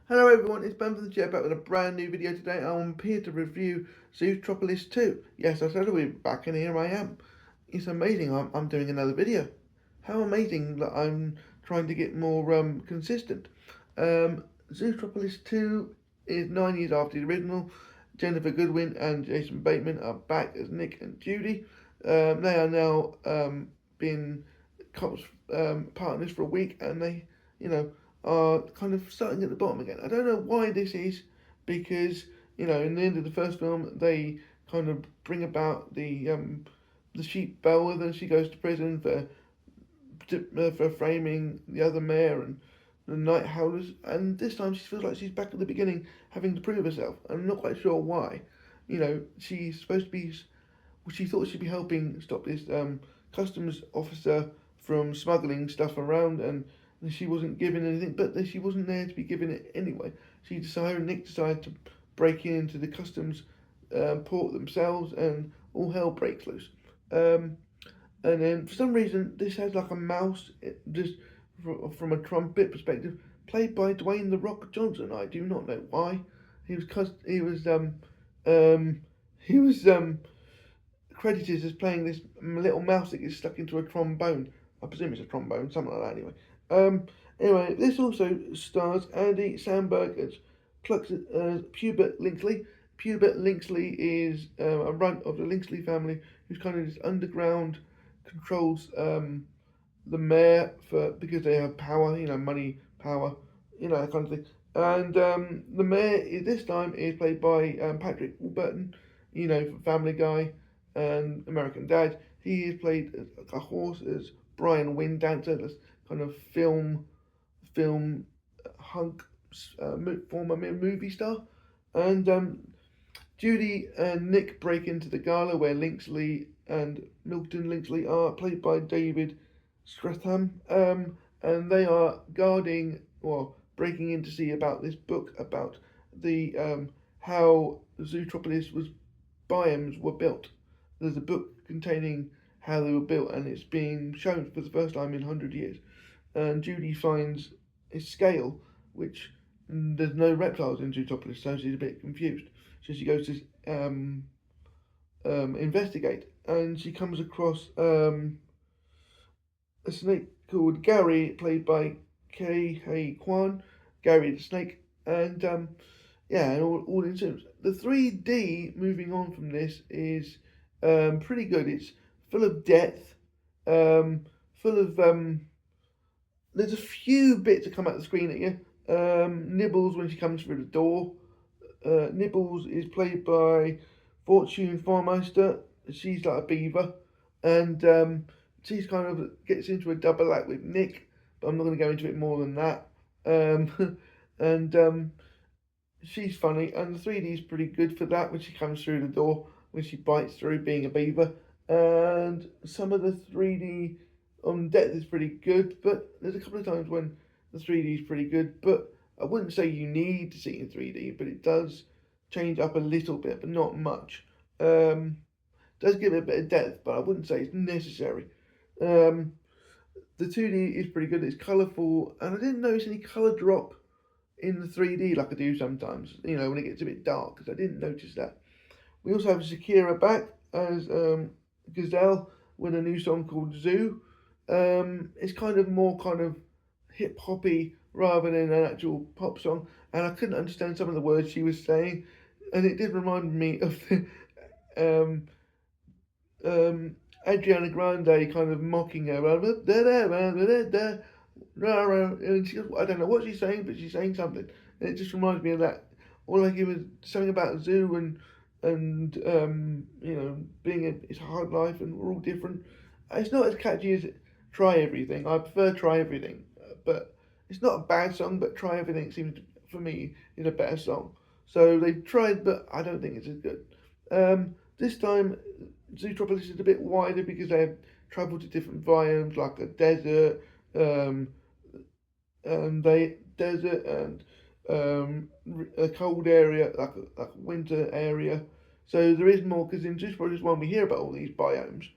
Hello everyone, it's Ben from the Chair back with a brand new video today. I'm here to review Zootropolis 2. Yes, I said I'll be back and here I am. It's amazing I'm doing another video. How amazing that I'm trying to get more consistent. Zootropolis 2 is 9 years after the original. Jennifer Goodwin and Jason Bateman are back as Nick and Judy. They are now been cops partners for a week and they, you know, are kind of starting at the bottom again. I don't know why this is, because in the end of the first film they kind of bring about the sheep Bellwether, and she goes to prison for framing the other mayor and the night howlers, and this time she feels like she's back at the beginning, having to prove herself. I'm not quite sure why. She's supposed to be. She thought she'd be helping stop this customs officer from smuggling stuff around, and she wasn't given anything, but she wasn't there to be given it anyway. Nick decided to break into the customs port themselves, and all hell breaks loose. And then for some reason, this has like a mouse, just from a trumpet perspective, played by Dwayne the Rock Johnson. I do not know why. He was credited as playing this little mouse that gets stuck into a trombone. I presume it's a trombone, something like that anyway. Anyway, this also stars Andy Samberg as Pubert Linksley. Pubert Linksley is a runt of the Linksley family, who's kind of this underground, controls the mayor because they have power, money, power, that kind of thing. And the mayor this time is played by Patrick Warburton, from Family Guy and American Dad. He is played a horse as Brian Windancer, this kind of film hunk, former movie star. And Judy and Nick break into the gala where Linksley and Milton Linksley are played by David Stratham, and they are guarding or breaking in to see about this book about the how Zootropolis biomes were built. There's a book containing how they were built, and it's being shown for the first time in 100 years. And Judy finds a scale, which there's no reptiles in Zootropolis, so she's a bit confused. So she goes to investigate, and she comes across a snake called Gary, played by Kei Kwan. Gary the snake, and and all in terms. The 3D moving on from this is pretty good. It's full of depth, full of there's a few bits that come out the screen at you. Nibbles when she comes through the door. Nibbles is played by Fortune Farmeister. She's like a beaver, and she's kind of gets into a double act with Nick, but I'm not going to go into it more than that. And she's funny, and the 3D is pretty good for that when she comes through the door, when she bites through being a beaver. And some of the 3D on depth is pretty good, but there's a couple of times when the 3D is pretty good, but I wouldn't say you need to see it in 3D, but it does change up a little bit, but not much. Does give it a bit of depth, but I wouldn't say it's necessary. The 2D is pretty good, it's colourful, and I didn't notice any colour drop in the 3D like I do sometimes, when it gets a bit dark, because I didn't notice that. We also have Shakira back as Gazelle with a new song called Zoo. It's kind of more kind of hip hoppy rather than an actual pop song, and I couldn't understand some of the words she was saying, and it did remind me of the Adriana Grande kind of mocking her, and she goes, I don't know what she's saying, but she's saying something, and it just reminds me of that. All I hear was something about a zoo and it's a hard life and we're all different. It's not as catchy as Try Everything. I prefer Try Everything, but it's not a bad song. But Try Everything seems to, for me, is a better song. So they've tried, but I don't think it's as good. This time, Zootropolis is a bit wider because they have travelled to different biomes, like a desert, and a cold area, like a winter area. So there is more, because in Zootropolis 1 we hear about all these biomes,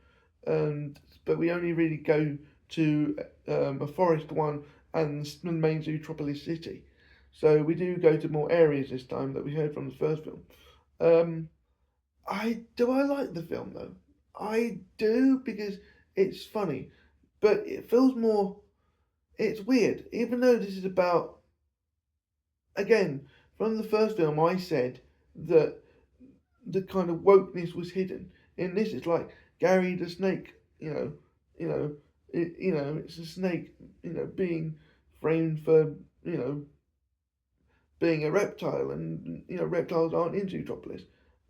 but we only really go to a forest one and the main Zootropolis city. So we do go to more areas this time that we heard from the first film. I like the film though. I do because it's funny, but it feels more. It's weird, even though this is about. Again, from the first film, I said that the kind of wokeness was hidden. In this, it's like Gary the snake. It's a snake. Being framed for being a reptile, and reptiles aren't in Zootropolis.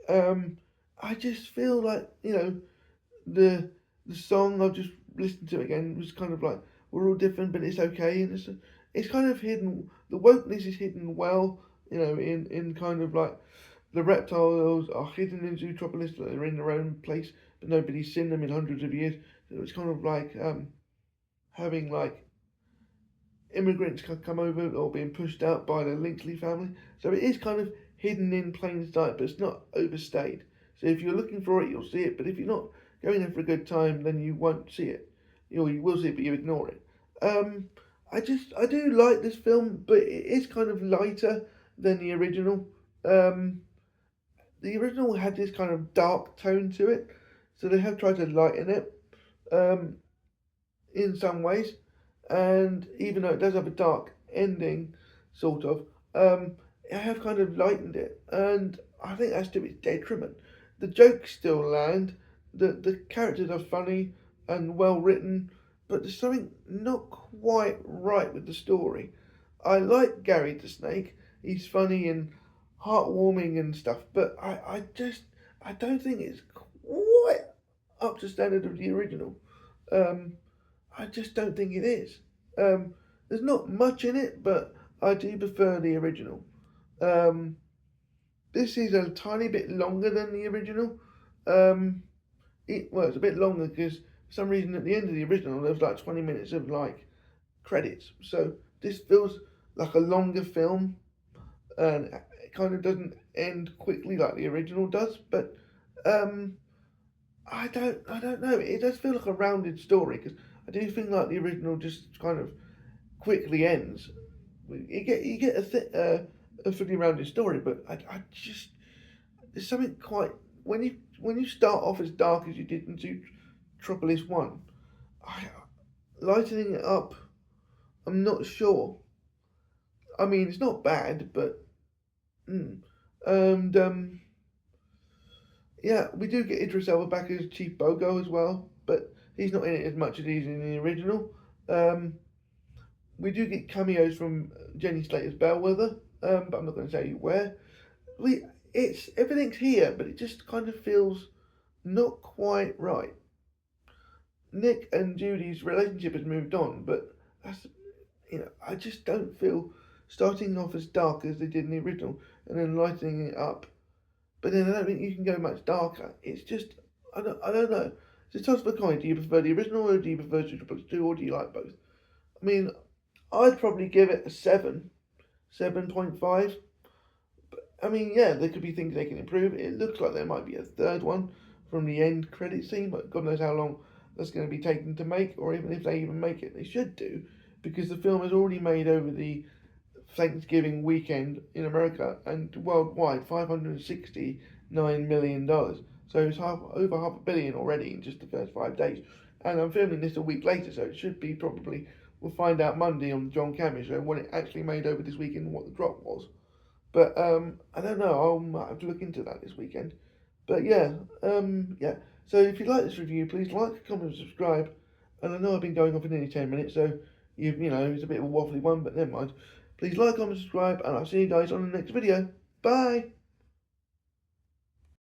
Um, I just feel like the the song I've just listened to again was kind of like we're all different, but it's okay, and it's kind of hidden. The wokeness is hidden well, in kind of like the reptiles are hidden in Zootropolis, they're in their own place, but nobody's seen them in hundreds of years. So it's kind of like having like immigrants come over or being pushed out by the Linksley family. So it is kind of hidden in plain sight, but it's not overstayed. So if you're looking for it, you'll see it. But if you're not going there for a good time, then you won't see it. You will see it, but you ignore it. I do like this film, but it is kind of lighter than the original. The original had this kind of dark tone to it, so they have tried to lighten it in some ways. And even though it does have a dark ending, sort of, I have kind of lightened it, and I think that's to its detriment. The jokes still land, the characters are funny and well written, but there's something not quite right with the story. I like Gary the Snake; he's funny and heartwarming and stuff, but I don't think it's quite up to standard of the original. Um, I just don't think it is. There's not much in it, but I do prefer the original. Um, this is a tiny bit longer than the original. It's a bit longer because for some reason at the end of the original there was like 20 minutes of like credits. So this feels like a longer film, and it kind of doesn't end quickly like the original does. But um, I don't know. It does feel like a rounded story because I do think like the original just kind of quickly ends. You get a fully rounded story, but I just there's something quite when you start off as dark as you did in Zootropolis 1, I, lightening it up, I'm not sure. I mean, it's not bad, but and yeah, we do get Idris Elba back as Chief Bogo as well, but he's not in it as much as he's in the original. We do get cameos from Jenny Slater's Bellwether, but I'm not going to tell you where. It's everything's here, but it just kind of feels not quite right. Nick and Judy's relationship has moved on, but that's I just don't feel starting off as dark as they did in the original and then lightening it up. But then I don't think you can go much darker. It's just I don't know. It's a toss of a coin. Do you prefer the original or do you prefer Zootropolis 2 or do you like both? I mean, I'd probably give it a 7.5. I mean, yeah, there could be things they can improve. It looks like there might be a third one from the end credit scene, but God knows how long that's going to be taken to make, or even if they even make it. They should do, because the film has already made over the Thanksgiving weekend in America and worldwide $569 million. So it's over $500 million already in just the first 5 days. And I'm filming this a week later, so it should be probably, we'll find out Monday on the John Cameron show what it actually made over this weekend and what the drop was. But I don't know. I'll might have to look into that this weekend. But yeah. So if you like this review, please like, comment, and subscribe. And I know I've been going on for nearly 10 minutes, so it's a bit of a waffly one, but never mind. Please like, comment, subscribe, and I'll see you guys on the next video. Bye.